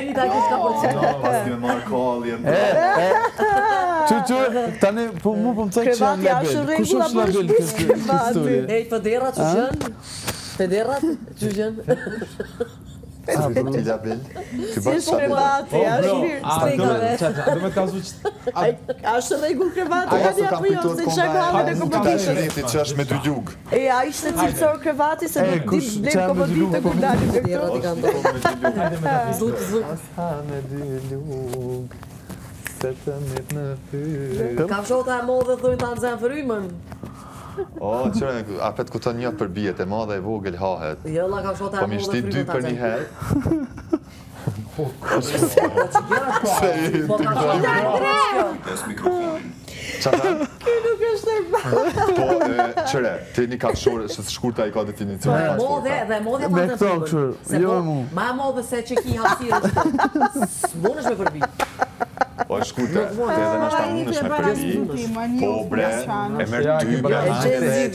Merita kishka për qenë. Pas kime marrë kalli. Që, tani, mu po më cek që janë label. Kush është label këtë histori? Hej, Federat që gjënë? Federat që gjënë? Ti label? Si është krevati, është mirë. Do me të kazu që... Është rregull krevati, ja apo jo, se çka ka me kompetitë. Shëriti që është me dy gjugë. E, a ishte cilësor krevati, se do të blem komoditë kur dalim për Federat i ka ndonë. Zluk. Me dy lugë, se të mit në fyrë. Ka fshota e modhe thujnë të anë zemë frymën. O, qëre, apet ku të një për bijet e madhe e vogël hahet. Jo, la ka fshota Po e mi modhe shti dy frymën të për anë një zemë. herë. Po ka fshota e modhe. Qata? Kjo nuk është normal. Po, qëre, ti një kafshore, shkurta i ka definicion. Dhe modhe të Me anë këto, zemë kështu, frymën. jo e mu. Ma e modhe se që ki hapsirë është. S'mon është me përbi. Po, e shkurta, edhe në shta mund është me përbi. Po, bre, e merë dy bre, dhe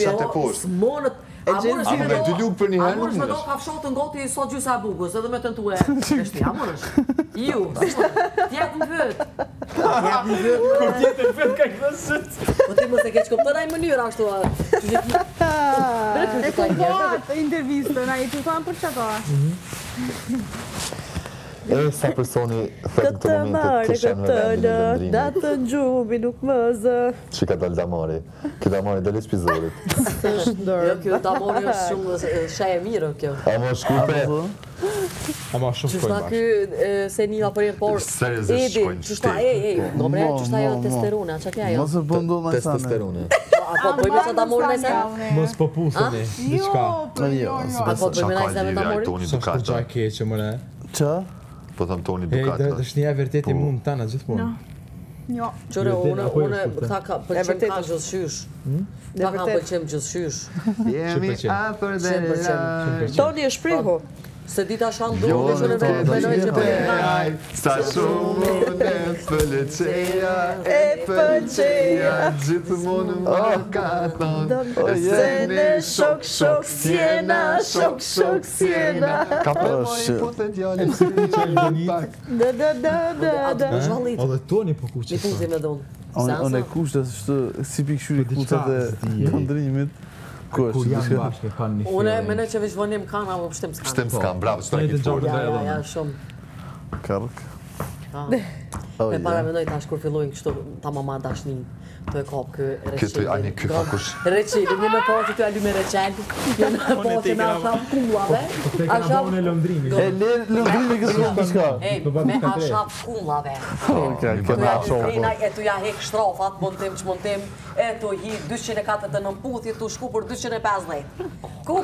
qatë e poshtë. S'monët. A me dy lugë për një herë mund është me do është. kafshotën goti sot gjysa e bukës, edhe me të në tue. Eshti, a mund është? Ju, t'jep në vëtë. T'jep në vëtë. Kur tjetë në vetë ka këtë sëtë. Po ti mos e ke qkoptën ai mënyrë ashtu. E kombat intervistën, a i të thamë për qëta? E sa personi thëtë Këtë marë, këtë lë, datën gjumi nuk më zë. Që ka dalë damari? Këtë damari dalë i spizorit. Jo, kjo damori është shumë shaj e mirë kjo. A më shkurte? Ama shumë Qështa shkojnë ky se një apërin por... Seriozisht shkojnë Qështa, no bre, qështa jo testerone, që kja jo? Mos e bëndo në sajnë. Testosterone. Apo bëjme që damorin e se? Mos po pusëni, diqka. Apo bëjme na i se me damorin? Toni Sa shtë Dukata. gjaj keqë, mëre. Që? Po thëm Toni Hej, Dukata. është një e vërteti mund të tana gjithmonë. Jo. Qore, Apo jo une, shkurte? këta ka pëlqim ka gjithshysh. Këta ka pëlqim gjithshysh. Jemi afër dhe larg. Toni është prihu. Se dita shanë duke që në vetë menoj që për një Sa shumë unë e pëlqeja, e pëlqeja, gjithmonë më ka thonë. Se në shok, shok, sjena, shok, shok, sjena. Ka për mojë po të djallë, si që pak. Da. zhallit. O dhe Toni po kuqe. Një punë me donë. Unë e kushtë si pikëshyri kuqët e këndrimit. Kur janë bashkë kanë një Une mene që veç vonim kanë, apo pështim s'kanë. Shtem s'kam, bravo, që ta Toni të kitë forë. gjarë. Ja, shumë. Kark. Me para mendoj tash kur fillojnë kështu ta mama dashnin, të e kap kë reçeli. Këtë ani ky ka kush. Reçeli, një me pati të aly me reçel, një me pati me ata kullave. Te ka dhënë lëndrimi. E lëndrimi këtë shumë të shka. Me ashaf kullave. E tu ja hek shtrafat, montim që montim, e tu hi 249 puthje, tu shku për 250. Ku.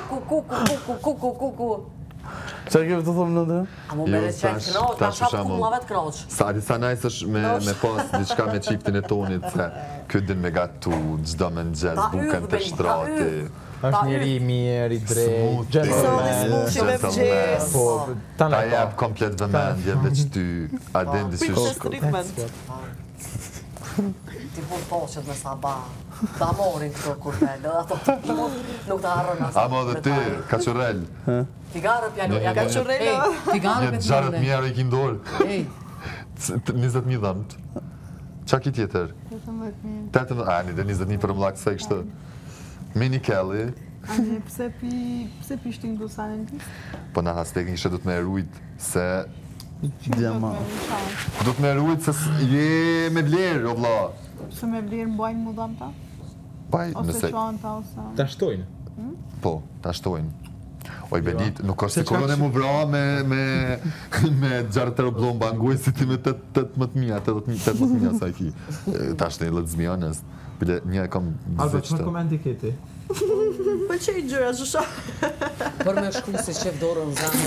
Qa kemi të thomë nëndë? A mu me reçel knoq, ashaf kullave të knoq. Sa najs është me pas diçka me qiftin e Tonit, se këtë din me gatu, gjdo me nxez, buken të shtrati. Është njeri i mirë, i drejtë, Gentleman. po Ta tana jep komplet vëmendje veç ty, a din disysh. Ti po toqet me Saba. Ta morin këto kur velë, ato nuk ta harron asë. Amo dhe ti, Kaçurel, Figaro piano, ja Kaçurello. Figaro një me 60.000 euro i kindorë, Ej, 20.000 dhëmt. Qa ki tjetër? 18.000. A, një dhe 20.000 për mlakë se kështë. Mini Kelly, Ani, pse pi shtin Dusanin ti? po në hastek një du të me erujt se... Djama. Du të me erujt se je me vlerë, o vla. Pse me vlerë mbajnë mu dham ta? Baj, Ose nëse... shuan ta, ose... Ta shtojnë. Po, ta shtojnë. Oj, Benit, nuk është si kolon e mu vra me gjarëtero blomba nguj si ti me 18.000 sa i ki. Ta shtë një let's be honest. Bile një e kam Alba, çfarë zëqtë. komenti keti? Pëlqej gjëra që shoh. për me shku si qef dorën zanë.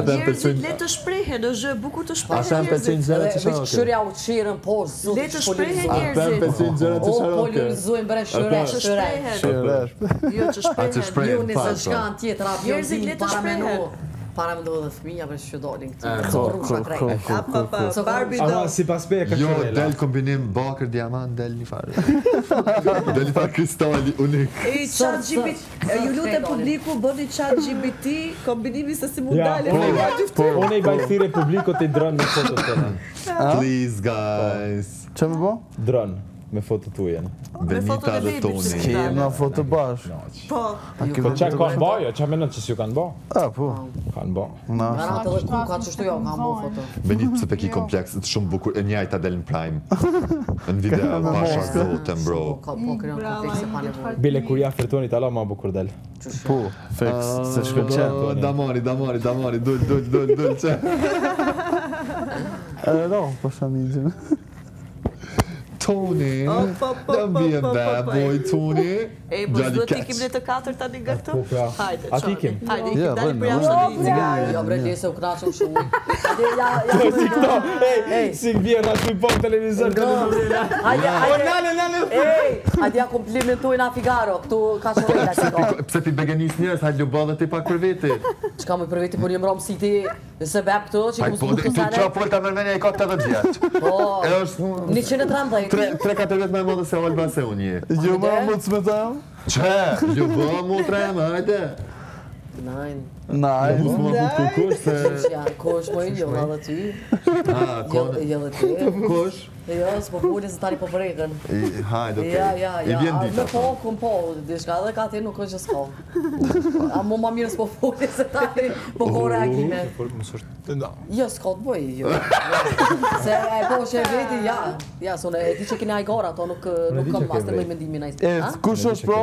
Njerëzit le të shprehen, është gjë e bukur të shprehen. Asa më pëlqejnë gjërat që Veç shoh. këshyrja u qirën, po, zotë. Le të shprehen Ata më njerëzit. pëlqejnë gjërat që O, shoh. polirizojnë bre shëre. Që shprehen. Shirash. Jo që A që shprehen. shprehen, Juni se fakt, shkan tjetër, Njerëzit avionzin, le të para shprehen. menu. Para më ndodhe fëmija për që dolin këtë. Rrusha krejt. Barbie Ama doll. si pas pe e ka Jo, qërela. del kombinim bakër, diamant, del një farë. Del një farë kristali, unik. ChatGPT, ju lutem publiku, bëni ChatGPT, kombinimi se si mund Ja, dalin. unë i bajthire publiko të i dronë me fotot të në. Please, guys. Që me bo? Dronë me fotot të ujen. Benita dhe Toni. Kejmë na foto bash. Po. Po qa kanë bo, jo, qa menon që s'ju kanë bo? A, po. Kanë bo. Na. Garantë dhe kuka që shtu jo ka më foto. Benit pse pe ki kompleks, të shumë bukur, e njajta del në prime. Në video, pasha zotën, bro. Po kërën kontekst e pa nevojë. Bile kur ja fërtoni tala ma bukur del. Po, fix, se shkën qenë. Damari, dull, që. No, po shamin Toni, don't be a bad boy, Toni. E, po s'do t'ikim në të 4 tani nga këtu? Po, pra. Hajde, A t'ikim? Hajde, Ja, ikim dali për bëjmë, jashtë të një Jo bre, se u knaqëm shumë. Si këto, si vjen aty po në televizor. Hajde, komplimentojnë a Figaro, këtu ka shorejla që ka. Pse ti begenis njërës, hajtë ljubo dhe ti pak për veti. Qka me për veti, por një mërëm si ti se bep këto, që i Hajtë ku po, s'ku ti sane. qa folta mërmenja i ka 80 vjetë. Po, E është 130. 3-4 vetë me modë se Olba se unë je. Jo, ma më të smetam? Që? Ljubo mu trema, hajde. Nein. Naj. Mos më buk kukush se... Ja, kosh po i jo, edhe ty. Ha, Jo dhe ty. kush? Jo, s'po puli se tani po përrejken. Hajde, okej. Ja. I vjen Me dita. po, kum po, dishka edhe ka ti nuk është që s'ka. A mu ma mirë s'po puli se tani po ko reagime. Jo, s'ka të bëj, jo. Se e po që e veti, ja, sone, e ti që kine hajgara, ato nuk kam as të mëj mendimin E, kush është pro?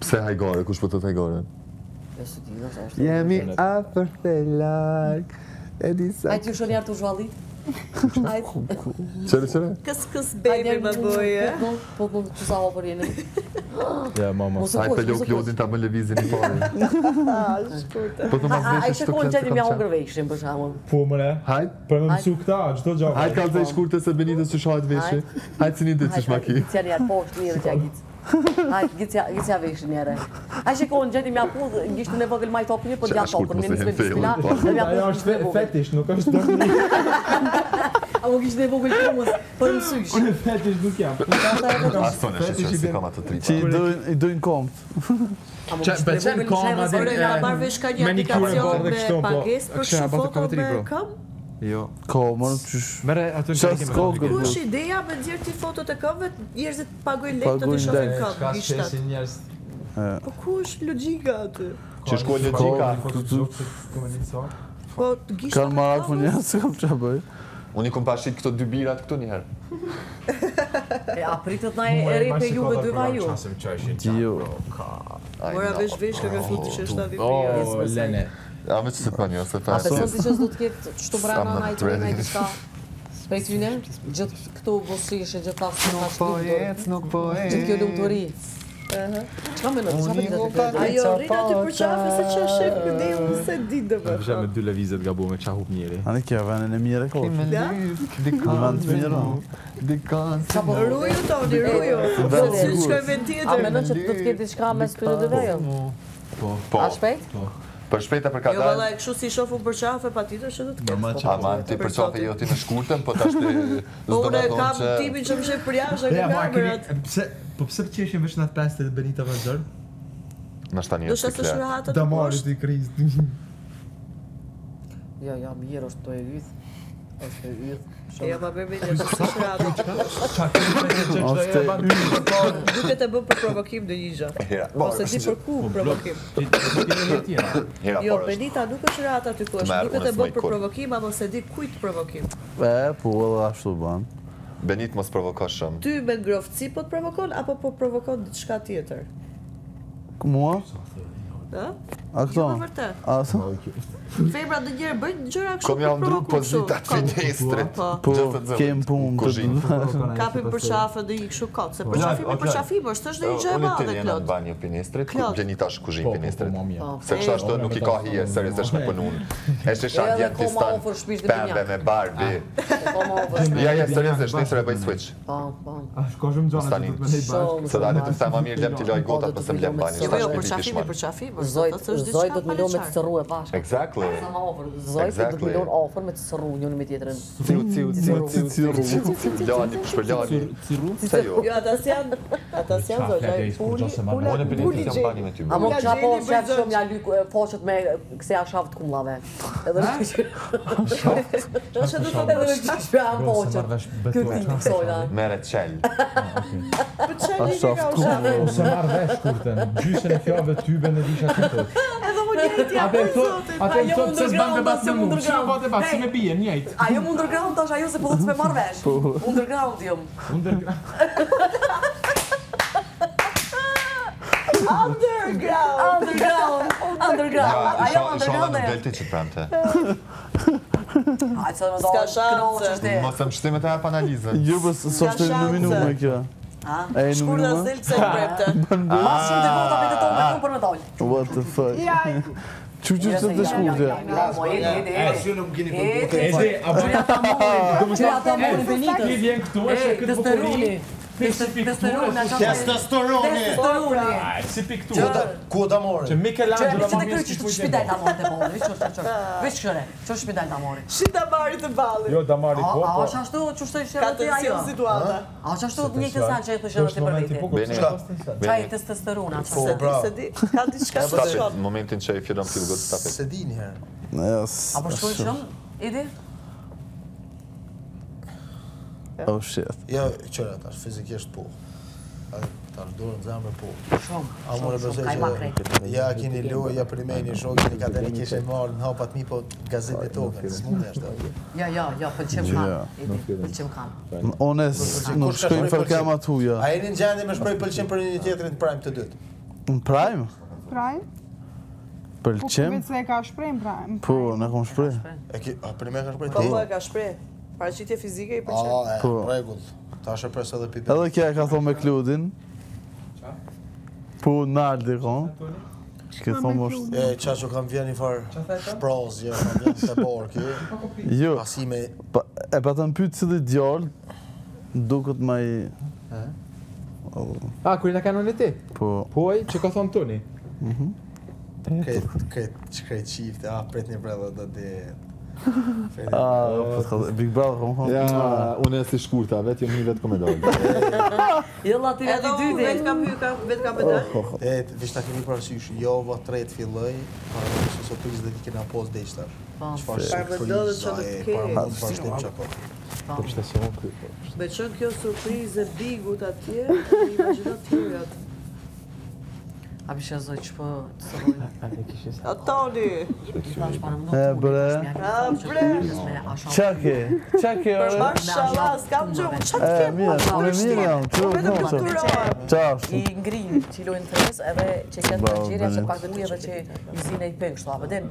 Pse hajgore, kush po të hajgore? E së ti, nësë është. Jemi afër të larg. E disa. Ajtë ju shë njerë të zhvalli? Ajtë. Qere? Kës baby më bëje. Po, që sa hopër jeni. Ja, mama. Hajtë pe lok lodin ta më levizin i pare. Po të mas A veshë ishe kohën gjeni mja hongër veshën, për shamun. Po mëre, Hajtë? për me mësu këta, gjdo gjava. Hajtë ka zej shkurte se Benitës që shajt veshë. Hajtë si një ditë që shmaki. Gicja njerë, po është mirë që a gicë. Hajtë, gicja veshën njerë. A ishe kohën gjeni mja pullë, ngishtu në vëgël maj topën, po dja topën, në nisme bismila, dhe mja Ajo pullë është fetish, nuk është dërni. A më kishtë në vëgël punës, për mësysh. Unë fetish nuk jam. Asone, shë si kam atë Që tripa. i dojnë komt. A më kishtë në vëgël koma, në Ore, nga marrë vesh ka një me një kurën aplikacion bardhe me kështu, po. pagesë për Kështu, shumë bata foto kamatri, me bro. kam? Jo. Ko, mërë qysh. Mere, aty Qa në s'ko kemi. Kush ideja me nxjerr ti fotot e këmbëve, njerëzit pagojnë lekë të Pagojnë të shohin lekë. këmbë, Ka gishtat. shesin njerës. Po ku është logjika aty? Që shkoj logjika. Po gishtat. Kanë marak më njësë, se kam qa bëj. Unë i kom pashit këto dy birat këtu njëherë. E apritët na e repe juve dy va ju. Jo. Mora vesh ka ka futi që është avi O, Lene. A me që se pa një, se A pa. beson si që s'du t'ket qështu brana Sa më na i tre. trena i diçka? Prej tyne, gjithë këtu bosishe, gjithë ta së nga shtu. nuk po Gjithë kjo lumë të ri. Qka me në, qka me në të Ajo rrinë aty për qafe se që shef këtë e unë se di dhe më. Vësha me dy levizet gabu me qa hup njeri. Ani kjo venin e mire kohë. Vend të mirë. Ruju Toni, ruju. Vend Se sigur. shkoj vend A tjetër. me në që të t'ket diçka mes të dyve jo? Po, A shpejt? për shpejta për ka Jo valla, dalë. e kështu si shofu për qafe, pa tjetër që do të ketë. Ama ti për qafe jo ti me shkurtën, po tash ti Po s'do unë me kam thonë që... timin që më shef për jashtë nga kamerat. Po pse të qeshim veç në atë 5 të Benita Vazhër? Në shta një Do shta të siklet. shurahatët Da të marrë poshtë. të i kriz. Jo, mirë është të e yth. është e yth. E ja ma bërë të shurahatët. Qa të Duke të bëm për provokim në një gjë. Ose di për ku provokim. Jo, Benita nuk është rahat aty ku është. Duke të bëm për provokim, apo se di kujt provokim. Po edhe ashtu ban. Benit mos provoka shumë. Ty me ngroftësi po të provokon, apo po provokon diçka tjetër? Mua? Ha? A këto? Jo, me vërtet. A Femra në njërë bëjnë gjëra kështu Kom jam ndru provokum pozitat finestrit. Po, kem punë të të Kapim për qafë dhe i kështu kotë, se për qafimi për qafim është një gjë e Unë madhe, të jena në Klod. banjë finestrit, Klod. Benita është kuzhinë finestrit. Po, Se kështu ashtu nuk i ka hije, serios është me punun. Eshte shanë Edhe djenë koma tistan, ofër shpish dhe pembe binjak. me Barbie. Koma ofër. Ja, serios është, nisër e bëj switch. Po. A shko shumë gjana Stani. që të me nej bashkë. Se dali të thema mirë lem t'i loj gotat pëse më lem banjë, Jo, shta jo, shpiti për qafimi pishman. për qafim, është Zoj, të Zoj do të milion me të sërru e bashkë. Exactly. Sa ma ofër. Zoj do të milion ofër me të sërru njënë me tjetërën. Lani, për Lani. Se jo. Jo, ata s'janë zogja, puli gjeni. A mo kësha po shef shumë ja lyk foqët me këse a shaftë kumlave. Edhe në këshë. Që du të Edhe në këshë shpja në foqët. Këti kësojna. Mere qel. Për qeni që ka u shaftë. Ose marrë vesh kurten, gjysën e fjave tybe në disha të tot. Edhe më njëjtë ja për zotit. Atë e thotë se s'ban me batë në mu, që në batë e batë, si me bije, njëjtë. Ajo më underground tash, ajo se po dhëtë me marrë vesh. Underground jëm. Underground. Ajo underground e. Delti që të premte. Ajë, se me do kënoqë është e. Mos të më shtimet e hap analizën. Jo, bës, së është në minume me kjo. Shkur dhe zilë pëse në prepte. Mas shumë të vota për të tonë me kumë për medalj. What the fuck? Që të shkurë? Që ata morin Benitës. Ki vjen këtu e që këtë bukurini. Testosteroni. Si pikturë. Ku ta morë? Që Michelangelo Që të kryqë që të shpidel të amore të bolë. Vish këshëre, që shpidel të amore. Shi damari të balli. Jo, damari po. A është ashtu që shtë shërë Ka të të ajo? cilë situata. A është ashtu një kësan që e të shërë të për veti? Qaj testosterona. Se di, ka diçka të shkot. Në momentin që i fillon filgot të tapet. Se di njëherë. A për shkojnë shumë, Idi? Oh shit. Jo, qëra tash, fizikisht po. Tash dorën zemrë po. Shumë, A më besoj që ja keni lojë, ja primeni shokë, keni kateri kishe marrë në hapat mi, po gazetë tokën, s'mund është. Ja, pëlqim kanë, Idi, pëlqim kanë. Ones, nuk shkojnë fërkema tuja. A jeni në gjendje me shpreh pëlqim për një tjetrin të prime të dytë? Në prime? Prime? Pëlqim? Po, se ka shpreh në prime. Po, në kom shpreh. A prime ka shpreh Po, ti? e ka shpreh. Paraqitje fizike i pëlqen. Rregull. Tash e pres edhe pipe. Edhe kja e ka thonë me Kludin. Po, naldi kon. Ke thonë është... E, qa që kam vjen një farë shprazje, kam vjen të borki. Jo, Pasime... e pa të më pytë cili djallë, duket ma i... A, kërë në kanon e ti? Po... Poj, që ka thonë Toni? Këtë qifte, pret një breda dhe dhe... Big Brother, kom thonë. Ja, unë e si shkurta, vetë jëmë një vetë komedalë. Jella ti veti dyti. Vetë kam medalj. Vish ta kemi parasysh, jova 3 filloj, para në surprizë dhe ti kena pos dhe ishtar. Qfar surpriza e paramon vazhdim që ako. Me qënë kjo surprizë e bigut atje, imaginat tjërët. A bishe zoj që po të sërojnë. A Toni! bre. Qake, Për mashallah, s'kam gjumë, që të kemë mirë, unë mirë jam, që vetëm më kulturor. qashtu. I ngrinë që i lojnë të res, edhe që këtë përgjirja që pak të ti edhe që i zine i pëngë, shtu abedin.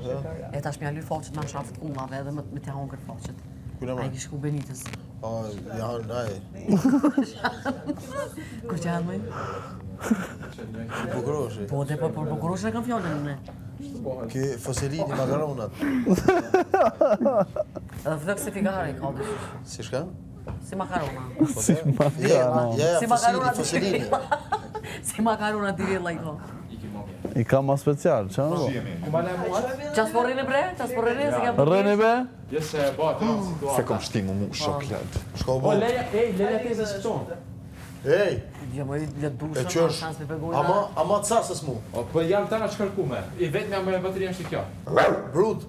E tash me aly faqët me shaftë kumave edhe me t'ja hongër faqët. A i kishku Benitës. Janë, aj. Kur që janë mëjë? Bukuroshi. Po, dhe për bukuroshi e kam fjallën në. Ki fosilini makaronat. Edhe flëk si figare i ka dëshish. Si shka? Si makarona. Si makarona. Si makarona fosilini. Si makarona t'i villa i ka. I ka ma special, që në bo? Qas po rrini bre? Qas po rrini? Se ke po Rëni be? Jesë e batë, situatë. Se kom shtimu mu shok led. Shko O, bu. leja tezë që tonë. Ej, Jo, më i le dushë, e ma qësh. shans me pegojna. Ama të sasës mu. O, për jam tana që kërkume. I vetë me bateria është i kjo. Brut.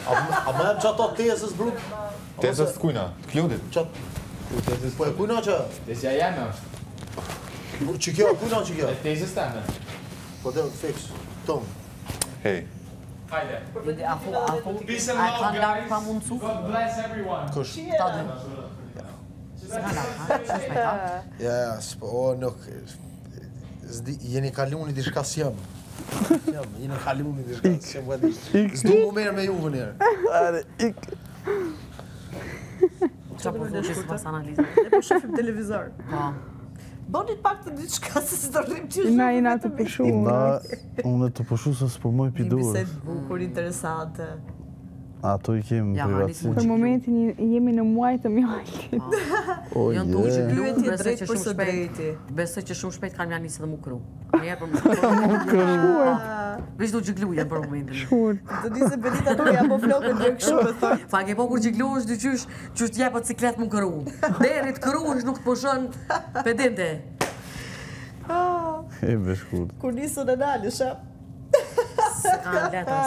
A më jam që ato tezës, brut? Tezës të kujna, të kludit. Po e kujna që? Tezja jeme është. Që kjo, kujna që kjo? E tezës teme. Po dhe fix, tom. Hej, Hajde. A kanë lartë pa mundësu? God bless everyone. Kush? Ta dhe. Se ka lartë, ha? Që është me ta? Ja, s'po, o, nuk... Jeni kaluni diçka s'jam. Jeni kaluni diçka s'jam, vëdi. S'du mu merë me juve njerë. Are, ik. Qa po thush si pas analizën? E po shofim televizor. Po. Bonit pak të diçka se së të rrim që Na jena të përshu. Unë të përshu se s'përmoj Një pidur. bisedë bukur, interesante. Ato i kemë Ja, privatësi. Për momentin jemi në muaj të mjaltit. O, Janë duke që je. Pyetje besoj drejt që për shumë së shpejt. drejti. Besoj që shumë shpejt kanë mja nisë dhe mu kru. njerë për Veç do gjiglujen për momentin. Të di se Benita nuk ja po flokën dhe këshu me thënë. Fa ke po kur gjiglu është dy qysh t'jepë ciklet mu këru. Deri të këru është nuk të poshën pedinte. E beshkurt. Kur nisën e nalësha. Se kanë letë,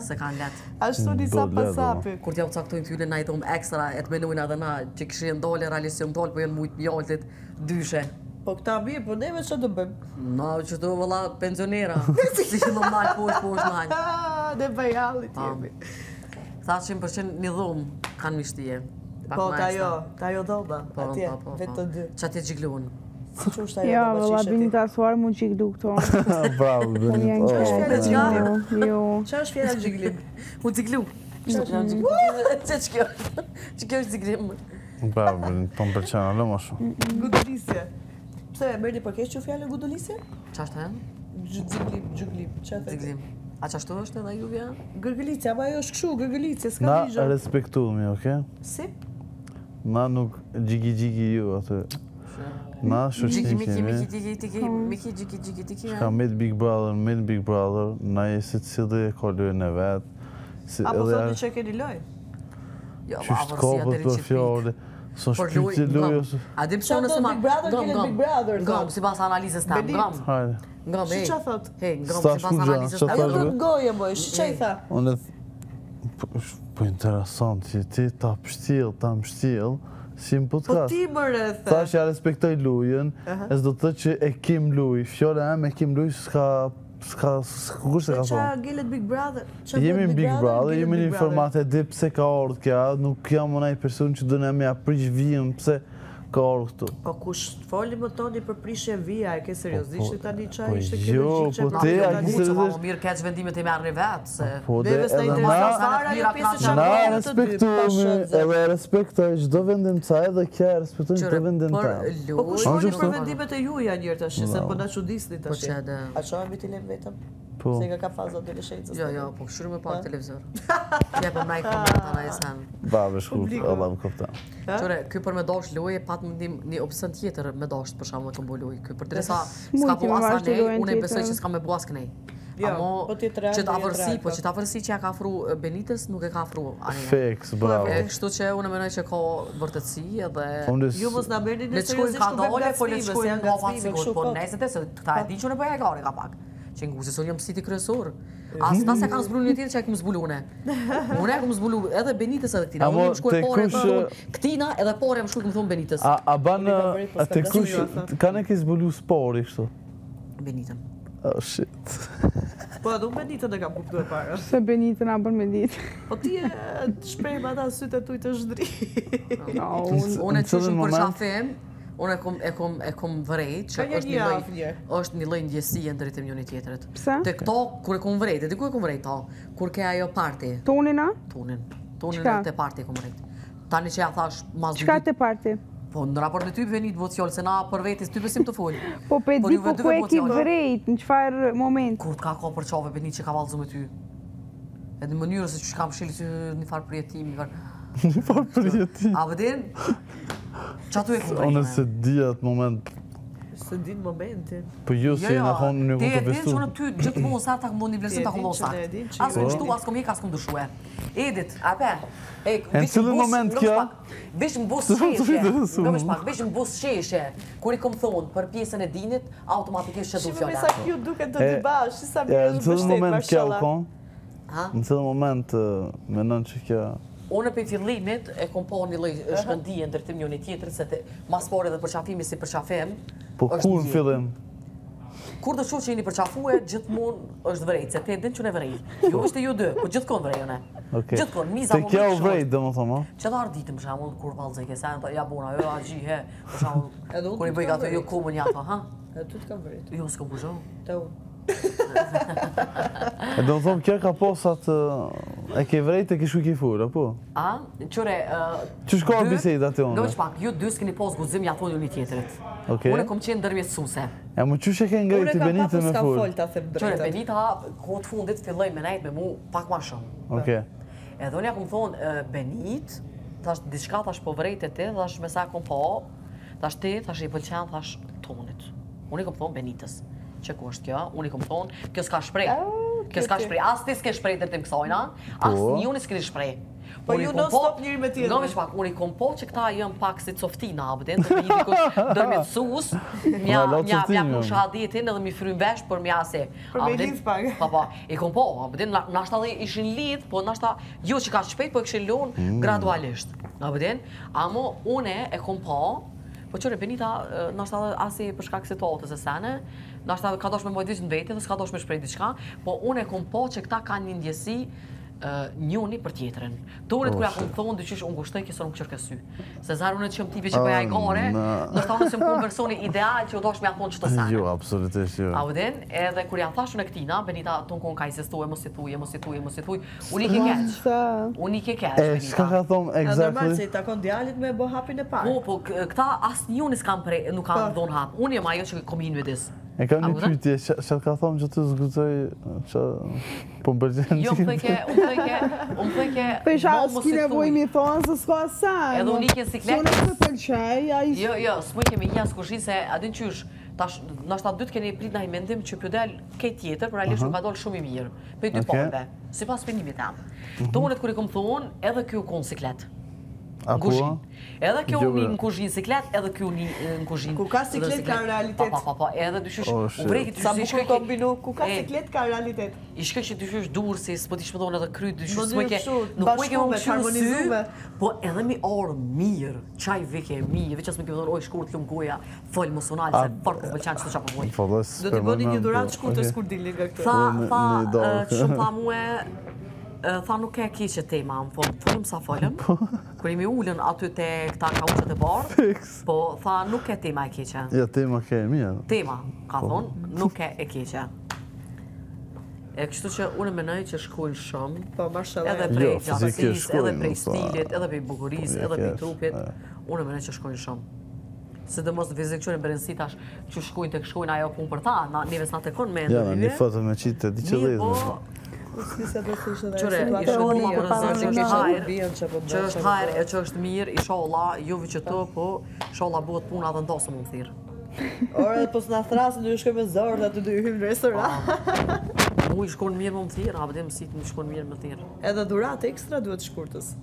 se kanë letë. Ashtu nisa pasapi. Kur t'ja u caktojnë t'ylle na i thomë ekstra, e t'menojnë edhe na që këshirë ndole, realisë ndole, po jenë mujtë mjallëtit dyshe. Po këta mirë, po neve që të bëjmë? No, që të vëlla pensionera. Si që do nalë poshtë nalë. Ne bajallit jemi. Tha 100% një dhomë kanë mishtije. Po, ta jo dhoma, atje, vetë të dy. Që atje gjigluën. Si që është ajo Ja, dhoma vëlla qishe ti? Benita suar mu gjiglu këto. Bravo, Unë janë Benita. kërë. Jo. Qa është fjera gjiglim? U gjiglu. Që kjo është gjiglim. Bravo, Benita, po më përqenë alë ma shumë. Gudulisje. Pse, merdi për kesh që fjallë gudulisje? Qa është e? Gjiglim, që e Gjiglim. A qashtu është edhe juvja? Gërgëlicja, ma jo është këshu, gërgëlicja, s'ka Na ligjo. respektumi, oke? Si? Na nuk gjigi ju atë. Na shoqëni Miki, tiki. Ka med Big Brother, na e se cilë e kolojnë e vetë. Apo thoni që keni loj? Qështë kopët për fjallë, son shpyti lojës. A dim sonë se ma... Big Brother, kene Big Brother, Ngam, si pas analizës tam, ngam. Hajde. Ngam, Si qa thot? ngam, si pas analizës tam. Ajo do të goje, moj, që i tha? Unë po interesant që ti ta më pështil, si më Po podcast. ti më rëthë. Tha që ja respektoj lujen, e s'do të thëtë që e kim luj, fjole e kim luj kur se ka Qa thonë. gillet Big Brother? Jemi në Big Brother, jemi në Big Brother. informat e di pse ka ardhë kja, nuk jam më nëj person që dëne me aprish vijën pse ka ardhë këtu. Po kush foli më toni për prishje vija, e ke seriosisht tani qa po ishte jo, kjo po logjik te, që a tani- ki Që ma seriosisht- më mirë keq vendimet e merë një vetë, se... Po dhe Neve s'na edhe intereson na, fare ajo pjesë që na shkojnë të dy, respektujme, edhe respektoj çdo vendim ca edhe kja e respektoj çdo vendim ta. Po kush Unë foli gjithë për po- vendimet e juja njërë tash, se po na çudisni Po tash. që edhe... A qohemi t'i lem vetëm? Po. Se ka faza adoleshencës. Jo, po këshuru me pak televizor. Kje për me i koment ana e sen. Babe shkurt, Allah më kopta. Qore, ky për me dash loje, pat më ndim një opsion tjetër me dash për shumë me këmbo loje. Ky për dresa Mujti s'ka me po asa vazhdu nej, lojën unë e besoj tjetër. që s'ka me bu as kënej. Jo, Amo, po ti të që real, të avërsi që ja ka afru Benitës, nuk e ka afru Anja. Fix, bravo. Kështu që unë menoj që ka vërtetësi edhe... Ju mos na merrni në Le të shkojnë seriozisht ka ku bëjmë dole, po le të gacmime, shkojnë janë nga fatë gacmime, sigur, kështu po po. nesër se këta e di që në bëja e gare ka pak. Që nguzi son jam siti kryesor. As ta se kanë zbulu një tjetër që e këmë zbulune. Unë e këmë zbulu edhe Benitës edhe këtina. Amo, Unë më shkoj te pore kush- më thonë këtina edhe pore më shkoj më thonë Benitës. A banë, po te s'ka kush, dashuri, ka ne ki zbulu spori kështu? Benitën. Oh shit. Po edhe unë Benitën e kam kuptuar para. Se Benita na bën me ditë. Po ti e shpreh me ata sytë e tuj të zhdri. Unë e Në cëllin qëshëm për moment- qafem, unë e kom vërejt që Ka një është një një afë një. është një lloj ndjesie ndër të njëri tjetrit. Pse? Te këto kur e kom vërejt, e di ku e kom vërejt ta, kur ke ajo parti, Tonina? Tonin Çka? te parti e kom vërejt. Tani që ja thash mas Çka te parti? po në raport me ty venit vociol se na për vetes ty besim të fol. Po pe Por di juve po dy ku e me ki bociol. vrejt, në çfarë moment? Kur t'ka ka për çave Benit që ka vallëzu me ty. Edhe në mënyrë se që kam shili që një farë përjetimi, Një farë përjeti. a vëdin? Qa tu e kom Unë vrejt? se di atë moment, Se din momentin. po ju si në konë një Ti ku e të din bestu. që unë ty gjithmonë sa ta këmë një vlerësim ta Ti e këmë din që sakt. ne e din që As ju kom e shtu, din. as kom jek, as kom dëshue. Edit, a pe? Në cilën moment kjo? Vish më bus Të të sheshe. interesu. Gëmësh pak, vish më bus sheshe. Kur i kom thonë për pjesën e dinit, automatikisht që du Shime me fjolla. sa kjo duket të dy bashkë, sa Ja, mirë në është cilën bështet, moment kjo u mashallah. konë? Ha? Në cilën moment menon që kjo... Unë për fillimit e kom po një lloj shkëndije ndërtim njëri tjetrit se mas pore dhe përqafimi si përqafim. Po është kur në ndjenjë. fillim? Kur të shoh që jeni përqafue, gjithmonë është vërejt, se te din që ne vërej. Jo është e ju dy, po gjithkohë vërej unë. Okej. Gjithkohë, miza Te më kjo u shoh. vrejt, dhe më thonë, o? Që dharë ditëm, për shembull, kur vallëzë ke sa ja bona, jo agji he, për shembull, Edhe unë kur i ty bëj t'kam ato jo vërejt. komën ja ato, ha? E ty t'kam vërejt, Jo s'kam buzhon. të unë. E do më thonë, kjo ka posat e ke vrejt e ke shu ke furë, apo? A? Qure, Që shkojnë bisejt aty unë? Gëmësh pak, ju dy s'keni pos guzim ja thonë një tjetrit. Okej. Unë kom qenë ndërmjetësuese. E më qështë e ke Unë ngrejt e i kam Benitën papu me s'ka furë? fol, ta them Qure, drejtën. Benita, kohët fundit filloj me nejt me mu pak ma shumë. Okej. Edhe unë ja kom thonë, Benit, thash diçka thash po vrejt e ti, thash me sa kom po, thash ti, thash i pëlqen, thash tonit. Unë i kom thonë Benitës. që ku është kjo, unë i kom thonë, kjo s'ka shprej. Kjo s'ka shprej, as ti s'ke shprej dërtim kësajna, as një unë s'keni shprej. Po ju non stop njëri me tjetër. Nga me shpak, unë i kom po që këta jënë pak si coftina, abëdin, të një dikush dërmitësus, mja kusha hadjetin edhe mi frym vesh për mja se. Për me lidh pak. Pa, i kom po, abëdin, nashta dhe ishin lidh, po nashta jo që ka shpejt, po i këshin lunë gradualisht. Abëdin, amo une e kom po, po qëre Benita, nashta dhe asi për shkak situatës e sene, nashta ka dosh me mojt vishë në veti dhe s'ka dosh me shprej diçka, po une e kom po që këta kanë një ndjesi njoni për tjetërin. Tonet kërja kom thonë dyqysh unë gushtoj kësër unë këshër kësy. Se zarë unë që më tipi që përja i gare, nështë unë që më kom personi ideal që u dosh me a thonë që të sene. Jo, absolutisht, jo. A vëdin, edhe kërja thash unë e këtina, Benita tonë konë ka i sestuaj, mos i thuj, unë i ke keq. Unë i ke keq, Benita. Shka ka thonë, exactly? Normal se i takon djalit me bo hapin e parë. Po, këta asë njoni nuk kanë dhonë hap. Unë jem ajo që kom hinë vedis. E ka një pytje, që ka thonë që të zgudzoj që po më përgjenë Jo, unë thëjke, Për shakë, s'ki nevojmi thonë se s'ka asaj. Edhe unë i ke siklet. Sone se përqaj, a i... Jo, s'mu i kemi një asë kushin se adin qysh, nështë atë dytë keni prit në i mendim që përdel kej tjetër, për alisht nuk ka dollë shumë i mirë. Për i dy ponve, si pas penimit tam. Tonet kër i kom thonë, edhe kjo konë siklet. Në kushin. Edhe kjo një në kushin siklet, edhe kjo një në kushin. Ku ka siklet ka realitet. Pa, edhe dyshysh, u vrejki Sa më kur kombinu, ku ka siklet ka realitet. I shkoj që dyshysh durë si s'po t'i shpëdojnë edhe kryt, dyshysh s'mu i ke, nuk ke më harmonizume. Po edhe mi orë mirë, qaj vike mirë, veqas me ke vëdojnë oj shkurt lumë goja, folë mosonali, se fort më pëlqen që të qapo moj. Do t'i bëni një durat shkurtës kur dilni nga këtë. Shumë tha muë, tha nuk e keqe tema, më thonë, folëm sa folëm, kër imi ullën aty të këta kauqët e barë, po tha nuk e tema e keqe. Ja, tema ke e mirë. Tema, ka thonë, nuk e keqe. E kështu që unë menoj që shkojnë shumë, edhe prej gjatësis, edhe prej stilit, edhe prej bukuris, edhe prej trupit, unë menoj që shkojnë shumë. Se dhe mos në fizik qërën berencitash që shkojnë të këshkojnë ajo punë për ta, neves nga të konë me ndërhyve. Ja, një foto me qitë të diqë lezë. Qëre, i sholla për rëzër që është hajrë e që është mirë, i sholla, juve që të, po sholla bëhet puna dhe ndosë më më thirë. Ore, po s'na thrasë në ju shkoj me zorë dhe të dy hymë në restoran. Mu i shkon mirë më më thirë, a bëdim si të më shkon mirë më thirë. Edhe durat ekstra duhet shkurtës.